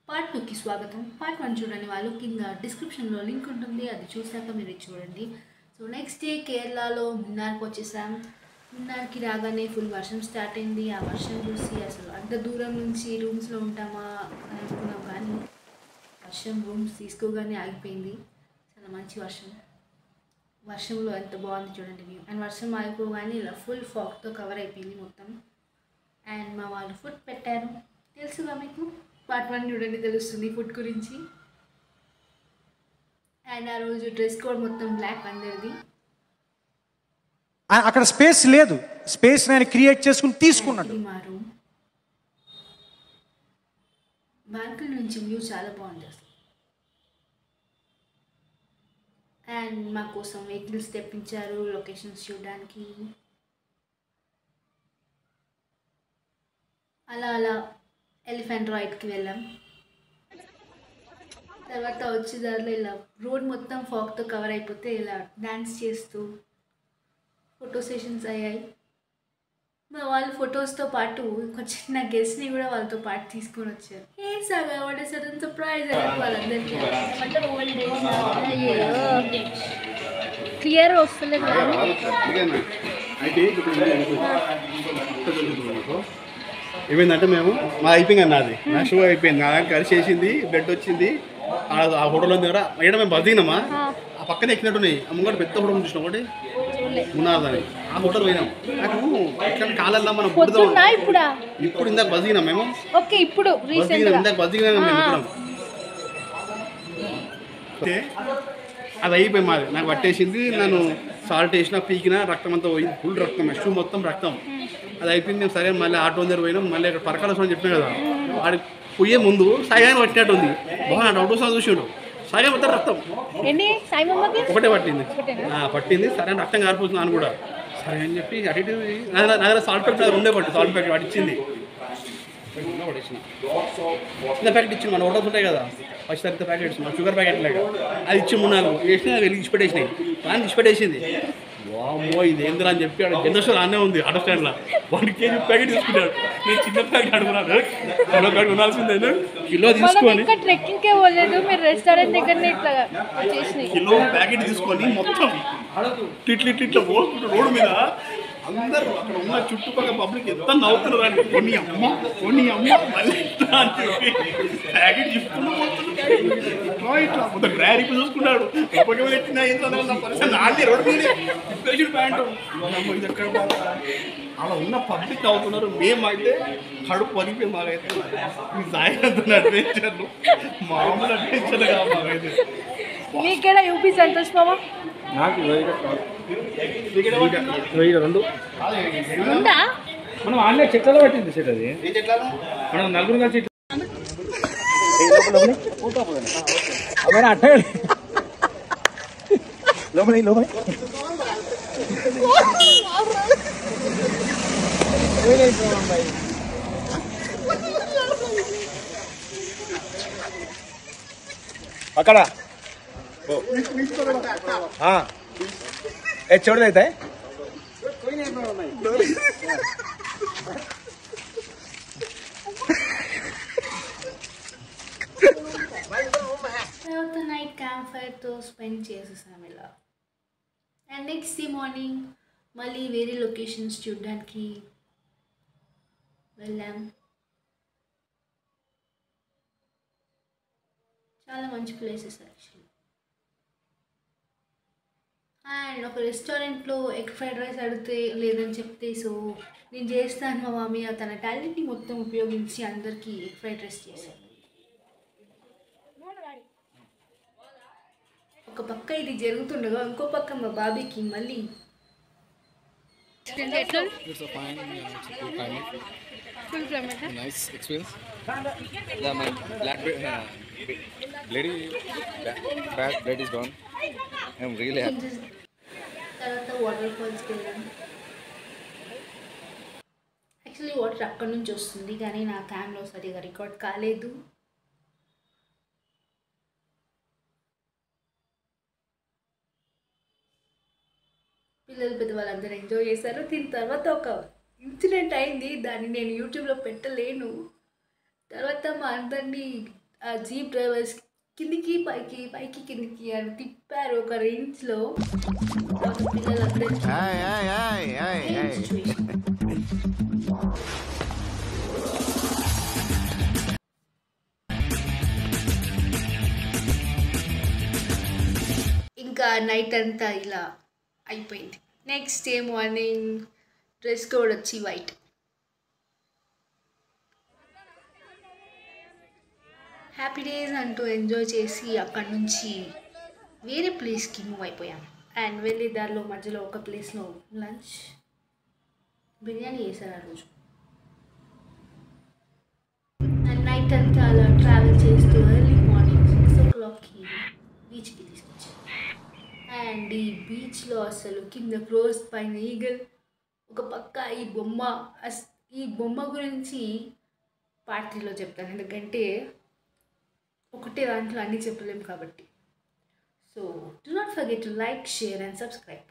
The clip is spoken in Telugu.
పార్ట్ 2కి స్వాగతం. పార్ట్ 1 చూడని వాళ్ళు కింద డిస్క్రిప్షన్లో లింక్ ఉంటుంది, అది చూసాక మీరు చూడండి. సో నెక్స్ట్ డే కేరళలో మున్నార్కి వచ్చేసాం. మున్నార్కి రాగానే ఫుల్ వర్షం స్టార్ట్ అయింది. ఆ వర్షం చూసి అసలు అంత దూరం నుంచి రూమ్స్లో ఉంటామా అని అనుకున్నాం, కానీ వర్షం రూమ్స్ తీసుకోగానే ఆగిపోయింది. చాలా మంచి వర్షం. వర్షంలో ఎంత బాగుంది చూడండి వ్యూ. అండ్ వర్షం ఆగిపోగానే ఇలా ఫుల్ ఫాగ్తో కవర్ అయిపోయింది మొత్తం. అండ్ మా వాళ్ళు ఫుడ్ పెట్టారు, తెలుసుగా మీకు. పార్ట్ 1 చూడండి, తెలుస్తుంది ఫుడ్ గురించి. అండ్ ఆ రోజు డ్రెస్ కోడ్ మొత్తం బ్లాక్ అందరిది. అక్కడ స్పేస్ లేదు, స్పేస్ నేను క్రియేట్ చేసుకుని తీసుకున్నాడు. ఇది మా రూమ్. బాల్కనీ నుంచి వ్యూ చాలా బాగుంది అసలు. అండ్ మా కోసం వెహికల్స్ తెప్పించారు లొకేషన్స్ చూడడానికి. అలా అలా ఎలిఫెంట్ రైడ్కి వెళ్ళాం. తర్వాత వచ్చే దారిలో ఇలా రోడ్ మొత్తం ఫాగ్తో కవర్ అయిపోతే ఇలా డ్యాన్స్ చేస్తూ ఫోటో సెషన్స్ అయ్యాయి. మా వాళ్ళు ఫొటోస్తో పాటు ఒక చిన్న గెస్ట్ని కూడా వాళ్ళతో పాటు తీసుకొని వచ్చారు. ఏ సాగా వాట్ ఇస్ సడన్ సర్ప్రైజ్ అని వాళ్ళందరికీ. క్లియర్ వస్తలేదు. ఏమైందంటే మేము మా అయిపోయింది నాది, నా షో అయిపోయింది, నా కలిసి చేసింది, బ్లడ్ వచ్చింది. ఆ హోటల్లో దగ్గర ఏడా మేము బస్ దిగినామా, ఆ పక్కన ఎక్కినట్టున్నాయి. ఆ ముంగట పెద్ద హోటల్ చూసినాం ఒకటి ఉన్నదని, ఆ హోటల్ పోయినాం. నాకు ఇట్లా కాలల్లా మనం ఇప్పుడు ఇందాక బస్ దిగినాం మేము, ఇందాక బస్ దిగినాం మేము ఇప్పుడం. అది అయిపోయి మాది, నాకు పట్టేసింది. నన్ను సాల్ట్ వేసిన పీకిన, రక్తం అంతా పోయింది, ఫుల్ రక్తం, షూ మొత్తం రక్తం. అది అయిపోయింది. సరే మళ్ళీ ఆటో దగ్గర పోయినాం. మళ్ళీ ఇక్కడ పరకాల అని చెప్పినా కదా, ఆడికి పోయే ముందు సగాన్ని పట్టినట్టు ఉంది. బాగా ఆటో సార్ చూసిండు, సగం మొత్తం రక్తం ఒకటే పట్టింది. సరే రక్తం కారిపోతుంది అని కూడా. సరే అని చెప్పి అటు ఇటు నా దగ్గర సాల్ట్ ప్యాకెట్ ఉండే పట్టు, సాల్ట్ ప్యాకెట్ వాటి ఇచ్చింది. పడేసిన చిన్న ప్యాకెట్ ఇచ్చింది, మన హోటల్స్ ఉంటాయి కదా, ఫస్ట్ తర్వాత ప్యాకెట్ ఇచ్చింది, షుగర్ ప్యాకెట్ లాగా. అది ఇచ్చి 3-4 వేసినా వెళ్ళి ఇచ్చిపెట్టేసినాయి. కానీ ఇచ్చిపెట్టేసింది. వామ్మో ఇది ఏందిరా అని చెప్పి ఆడ జనరేషన్ అనే ఉంది ఆటో స్టాండ్లో. 1 కేజీ ప్యాకెట్ తీసుకుంటాడు. నేను చిన్న ప్యాకెట్ అడుగున్నాను, కిలో ప్యాకెట్ కొనాల్సిందే, కిలో తీసుకొని కిలో ప్యాకెట్ తీసుకొని మొత్తం ఇట్లా పోసుకుంటూ రోడ్డు మీద అందరూ అక్కడ ఉన్న చుట్టుపక్కల పబ్లిక్ ఎంత నవ్వుతున్నారు అండి. కొన్ని అమ్మ మళ్ళీ ఇట్లా అని చెప్పి ప్యాకెట్ ఇట్లా మొత్తం డ్రైవర్ చూసుకున్నాడు. రోడ్డు మీద ప్యాంటు ఇది ఎక్కడ అలా ఉన్న పబ్లిక్ అవుతున్నారు. మేమైతే కడుపు పనిపోయి మాకైతే ఈ సాయంత్రం అడ్వెంచర్లు మామూలు అడ్వెంచర్లు కాదు మాకైతే. మీకేడా యూపీ సంతోష్ మామ? నాకు 2 మనం ఆన్లైన్ చెట్లలో పట్టింది సెట్. అది మనం నలుగురు కలిసి అట్ట లోపల అక్కడ छोड़ देता है. कोई नहीं తర్వాత నైట్ క్యాంప్ ఫైర్తో స్పెండ్ చేసేసాం ఇలా. అండ్ నెక్స్ట్ డే మార్నింగ్ మళ్ళీ వేరే లొకేషన్స్ చూడడానికి వెళ్ళాం. చాలా మంచి ప్లేసెస్ యాక్చువల్లీ. అండ్ ఒక రెస్టారెంట్లో ఎగ్ ఫ్రైడ్ రైస్ అడిగితే లేదని చెప్తే, సో నేను చేస్తాను మా మమ్మీ తన టాలెంట్ని మొత్తం ఉపయోగించి అందరికీ ఎగ్ ఫ్రైడ్ రైస్ చేశాను. ఒక పక్క ఇది జరుగుతుండగా ఇంకో పక్క మా బాబీకి మళ్ళీ nice experience. My black lady bad blood is gone. I'm really happy. తర్వాత వాటర్ ఫాల్స్కి వెళ్ళాం. యాక్చువల్లీ వాటర్ అక్కడ నుంచి వస్తుంది, కానీ నా క్యామ్లో సరిగా రికార్డ్ కాలేదు. పిల్లలు పెద్దవాళ్ళందరూ ఎంజాయ్ చేశారు. దీని తర్వాత ఒక ఇన్సిడెంట్ అయింది, దాన్ని నేను యూట్యూబ్లో పెట్టలేను. తర్వాత మా అందరినీ ఆ జీప్ డ్రైవర్స్ కిందికి పైకి పైకి కిందికి అని తిప్పారు ఒక రేంజ్లో. పిల్లలందరికీ సిచ్యువేషన్. ఇంకా నైట్ అంతా ఇలా అయిపోయింది. Next day morning dress code వచ్చి వైట్. హ్యాపీ డేస్ అంటూ ఎంజాయ్ చేసి అక్కడి నుంచి వేరే ప్లేస్కి మూవ్ అయిపోయాం. అండ్ వెళ్ళే దారిలో మధ్యలో ఒక ప్లేస్లో లంచ్ బిర్యానీ చేశారు ఆ రోజు. అండ్ నైట్ అంతా అలా ట్రావెల్ చేస్తూ ఎర్లీ మార్నింగ్ 6 o'clockకి బీచ్కి తీసుకొచ్చాం. అండ్ ఈ బీచ్లో అసలు కింద క్రోస్ పైన ఈగల్, ఒక పక్క ఈ బొమ్మ గురించి పార్ట్ 3లో చెప్తాను, ఎందుకంటే ఒకటే దాంట్లో అన్నీ చెప్పలేము కాబట్టి. So do not forget to like, share and subscribe.